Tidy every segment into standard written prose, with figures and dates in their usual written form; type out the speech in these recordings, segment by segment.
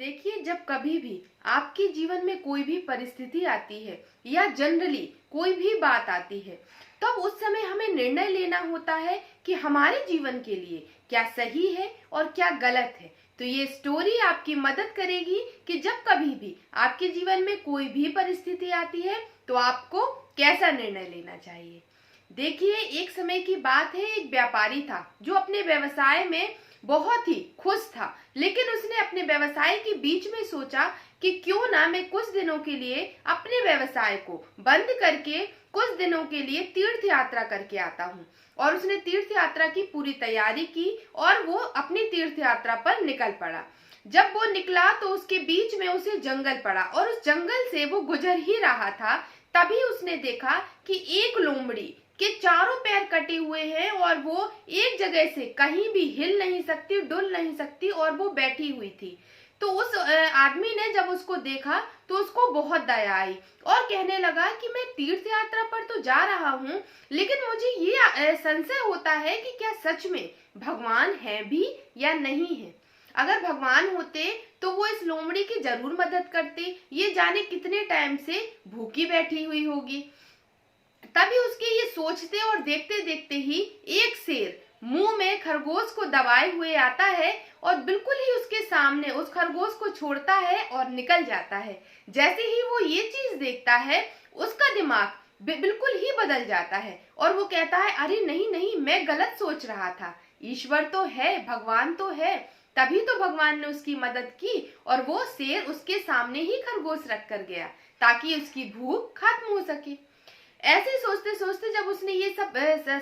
देखिए, जब कभी भी आपके जीवन में कोई भी परिस्थिति आती है या जनरली कोई भी बात आती है, तब उस समय हमें निर्णय लेना होता है कि हमारे जीवन के लिए क्या सही है और क्या गलत है। तो ये स्टोरी आपकी मदद करेगी कि जब कभी भी आपके जीवन में कोई भी परिस्थिति आती है तो आपको कैसा निर्णय लेना चाहिए। देखिए, एक समय की बात है, एक व्यापारी था जो अपने व्यवसाय में बहुत ही खुश था, लेकिन उसने अपने व्यवसाय के बीच में सोचा कि क्यों ना मैं कुछ दिनों के लिए अपने व्यवसाय को बंद करके कुछ दिनों के लिए तीर्थ यात्रा करके आता हूँ। और उसने तीर्थ यात्रा की पूरी तैयारी की और वो अपनी तीर्थ यात्रा पर निकल पड़ा। जब वो निकला तो उसके बीच में उसे जंगल पड़ा और उस जंगल से वो गुजर ही रहा था, तभी उसने देखा कि एक लोमड़ी के चारों पैर कटे हुए हैं और वो एक जगह से कहीं भी हिल नहीं सकती, डुल नहीं सकती और वो बैठी हुई थी। तो उस आदमी ने जब उसको देखा तो उसको बहुत दया आई और कहने लगा कि मैं तीर्थ यात्रा पर तो जा रहा हूँ, लेकिन मुझे ये संशय होता है कि क्या सच में भगवान है भी या नहीं है। अगर भगवान होते तो वो इस लोमड़ी की जरूर मदद करते, ये जाने कितने टाइम से भूखी बैठी हुई होगी। तभी उसके ये सोचते और देखते देखते ही एक शेर मुंह में खरगोश को दबाए हुए आता है और बिल्कुल ही उसके सामने उस खरगोश को छोड़ता है और निकल जाता है। जैसे ही वो ये चीज देखता है, उसका दिमाग बिल्कुल ही बदल जाता है और वो कहता है, अरे नहीं नहीं, मैं गलत सोच रहा था, ईश्वर तो है, भगवान तो है। तभी तो भगवान ने उसकी मदद की और वो शेर उसके सामने ही खरगोश रख कर गया ताकि उसकी भूख खत्म हो सके। ऐसे सोचते सोचते जब उसने ये सब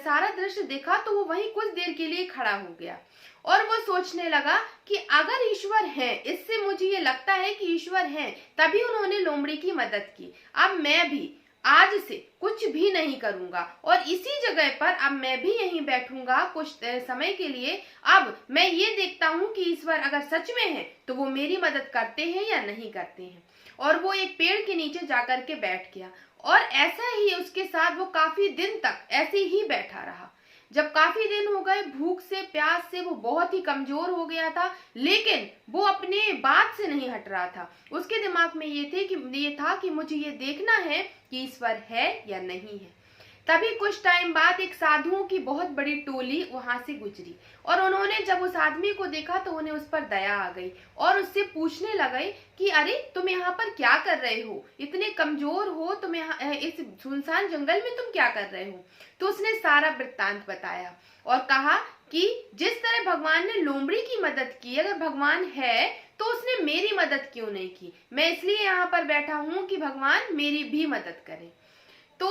सारा दृश्य देखा तो वो वहीं कुछ देर के लिए खड़ा हो गया और वो सोचने लगा कि अगर ईश्वर है, इससे मुझे ये लगता है कि ईश्वर है, तभी उन्होंने लोमड़ी की मदद की। अब मैं भी आज से कुछ भी नहीं करूंगा और इसी जगह पर अब मैं भी यहीं बैठूंगा कुछ समय के लिए। अब मैं ये देखता हूँ कि ईश्वर अगर सच में है तो वो मेरी मदद करते हैं या नहीं करते हैं। और वो एक पेड़ के नीचे जाकर के बैठ गया और ऐसा ही उसके साथ वो काफी दिन तक ऐसे ही बैठा रहा। जब काफी दिन हो गए, भूख से प्यास से वो बहुत ही कमजोर हो गया था, लेकिन वो अपने बात से नहीं हट रहा था। उसके दिमाग में ये था कि मुझे ये देखना है कि ईश्वर है या नहीं है। तभी कुछ टाइम बाद एक साधुओं की बहुत बड़ी टोली वहां से गुजरी और उन्होंने जब उस आदमी को देखा तो उन्हें उस पर दया आ गई और उससे पूछने लगे कि अरे तुम यहाँ पर क्या कर रहे हो, इतने कमजोर हो, तुम यहाँ इस सुनसान जंगल में तुम क्या कर रहे हो। तो उसने सारा वृत्तांत बताया और कहा कि जिस तरह भगवान ने लोमड़ी की मदद की, अगर भगवान है तो उसने मेरी मदद क्यों नहीं की। मैं इसलिए यहाँ पर बैठा हूँ कि भगवान मेरी भी मदद करे। तो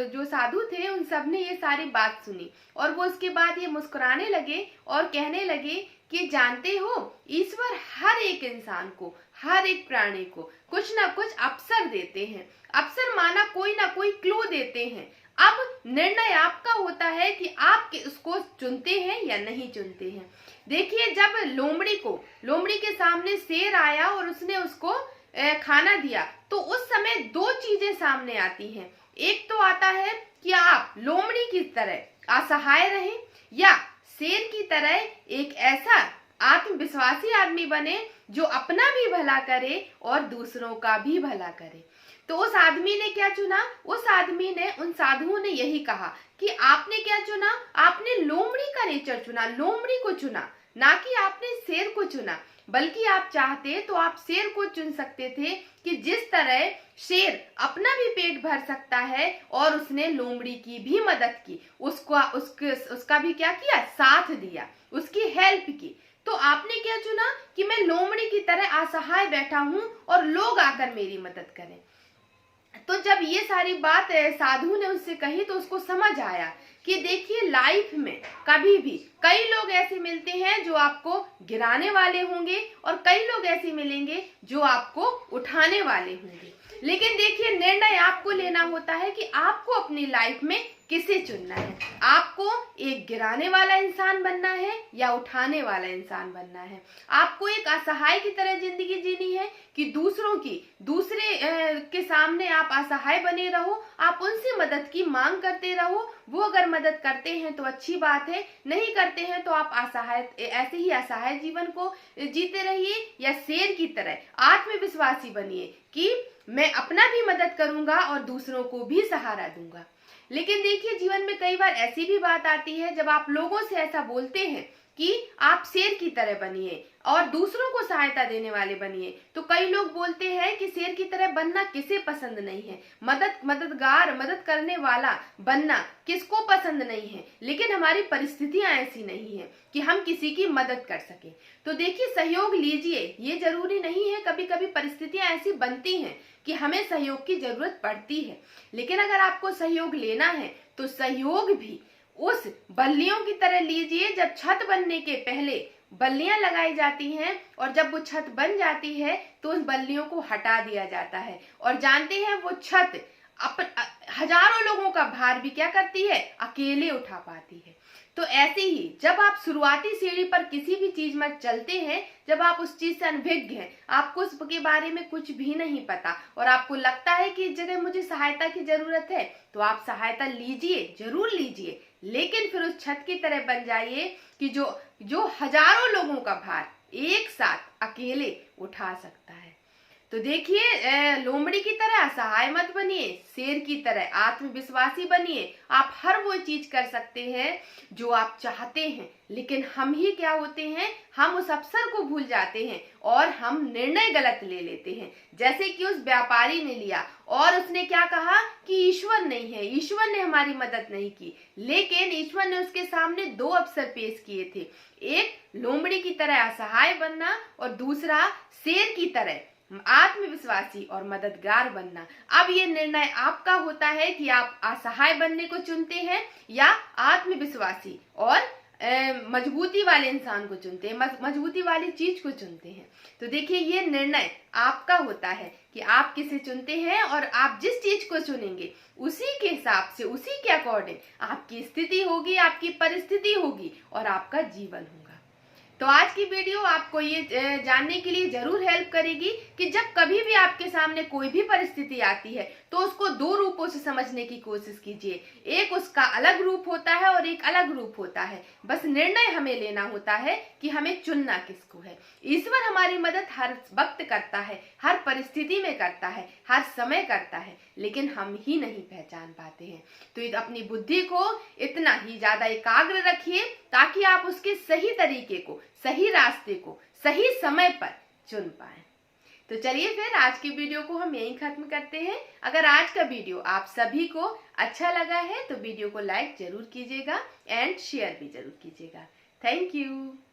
जो साधु थे उन सब ने ये सारी बात सुनी और वो उसके बाद ये मुस्कुराने लगे और कहने लगे कि जानते हो, ईश्वर हर एक इंसान को, हर एक प्राणी को कुछ ना कुछ अवसर देते हैं। अवसर माना कोई ना कोई क्लू देते हैं। अब निर्णय आपका होता है कि आप उसको चुनते हैं या नहीं चुनते हैं। देखिए, जब लोमड़ी के सामने शेर आया और उसने उसको खाना दिया तो उस समय दो चीजें सामने आती हैं। एक तो आता है कि आप लोमड़ी की तरह असहाय रहें या शेर की तरह एक ऐसा आत्मविश्वासी आदमी बने जो अपना भी भला करे और दूसरों का भी भला करे। तो उस आदमी ने क्या चुना? उस आदमी ने, उन साधुओं ने यही कहा कि आपने क्या चुना? आपने लोमड़ी का नेचर चुना, लोमड़ी को चुना, ना कि आपने शेर को चुना। बल्कि आप चाहते तो आप शेर को चुन सकते थे कि जिस तरह शेर अपना भी पेट भर सकता है और उसने लोमड़ी की भी मदद की, उसका भी क्या किया, साथ दिया, उसकी हेल्प की। तो आपने क्या चुना कि मैं लोमड़ी की तरह असहाय बैठा हूं और लोग आकर मेरी मदद करें। तो जब ये सारी बात साधु ने उससे कही तो उसको समझ आया कि देखिए, लाइफ में कभी भी कई लोग ऐसे मिलते हैं जो आपको गिराने वाले होंगे और कई लोग ऐसे मिलेंगे जो आपको उठाने वाले होंगे। लेकिन देखिए, निर्णय आपको लेना होता है कि आपको अपनी लाइफ में किसे चुनना है। आपको एक गिराने वाला इंसान बनना है या उठाने वाला इंसान बनना है। आपको एक असहाय की तरह जिंदगी जीनी है कि दूसरे के सामने आप असहाय बने रहो, आप उनसे मदद की मांग करते रहो। वो अगर मदद करते हैं तो अच्छी बात है, नहीं करते हैं तो आप ऐसे ही असहाय जीवन को जीते रहिए। या शेर की तरह आत्मविश्वासी बनिए कि मैं अपना भी मदद करूंगा और दूसरों को भी सहारा दूंगा। लेकिन देखिए, जीवन में कई बार ऐसी भी बात आती है जब आप लोगों से ऐसा बोलते हैं कि आप शेर की तरह बनिए और दूसरों को सहायता देने वाले बनिए, तो कई लोग बोलते हैं कि शेर की तरह बनना किसे पसंद नहीं है, मदद करने वाला बनना किसको पसंद नहीं है। लेकिन हमारी परिस्थितियां ऐसी नहीं है कि हम किसी की मदद कर सके। तो देखिए, सहयोग लीजिए, ये जरूरी नहीं है। कभी कभी परिस्थितियां ऐसी बनती हैं कि हमें सहयोग की जरूरत पड़ती है। लेकिन अगर आपको सहयोग लेना है तो सहयोग भी उस बल्लियों की तरह लीजिए। जब छत बनने के पहले बल्लियां लगाई जाती हैं और जब वो छत बन जाती है तो उस बल्लियों को हटा दिया जाता है। और जानते हैं, वो छत हजारों लोगों का भार भी क्या करती है, अकेले उठा पाती है। तो ऐसे ही जब आप शुरुआती सीढ़ी पर किसी भी चीज में चलते हैं, जब आप उस चीज से अनभिज्ञ हैं, आपको उसके बारे में कुछ भी नहीं पता और आपको लगता है कि इस जगह मुझे सहायता की जरूरत है, तो आप सहायता लीजिए, जरूर लीजिए। लेकिन फिर उस छत की तरह बन जाइए कि जो हजारों लोगों का भार एक साथ अकेले उठा सकता है। तो देखिए, लोमड़ी की तरह असहाय मत बनिए, शेर की तरह आत्मविश्वासी बनिए। आप हर वो चीज कर सकते हैं जो आप चाहते हैं। लेकिन हम ही क्या होते हैं, हम उस अवसर को भूल जाते हैं और हम निर्णय गलत ले लेते हैं। जैसे कि उस व्यापारी ने लिया और उसने क्या कहा कि ईश्वर नहीं है, ईश्वर ने हमारी मदद नहीं की। लेकिन ईश्वर ने उसके सामने दो अवसर पेश किए थे, एक लोमड़ी की तरह असहाय बनना और दूसरा शेर की तरह आत्मविश्वासी और मददगार बनना। अब ये निर्णय आपका होता है कि आप असहाय बनने को चुनते हैं या आत्मविश्वासी और मजबूती वाले इंसान को चुनते हैं, मजबूती वाली चीज को चुनते हैं। तो देखिए, ये निर्णय आपका होता है कि आप किसे चुनते हैं और आप जिस चीज को चुनेंगे उसी के हिसाब से, उसी के अकॉर्डिंग आपकी स्थिति होगी, आपकी परिस्थिति होगी और आपका जीवन होगा। तो आज की वीडियो आपको ये जानने के लिए जरूर हेल्प करेगी कि जब कभी भी आपके सामने कोई भी परिस्थिति आती है तो उसको दो रूपों से समझने की कोशिश कीजिए। एक उसका अलग रूप होता है और एक अलग रूप होता है। बस निर्णय हमें लेना होता है कि हमें चुनना किसको है। ईश्वर हमारी मदद हर वक्त करता है, हर परिस्थिति में करता है, हर समय करता है, लेकिन हम ही नहीं पहचान पाते हैं। तो अपनी बुद्धि को इतना ही ज्यादा एकाग्र रखिए ताकि आप उसके सही तरीके को, सही रास्ते को सही समय पर चुन पाए। तो चलिए फिर आज की वीडियो को हम यहीं खत्म करते हैं। अगर आज का वीडियो आप सभी को अच्छा लगा है तो वीडियो को लाइक जरूर कीजिएगा एंड शेयर भी जरूर कीजिएगा। Thank you.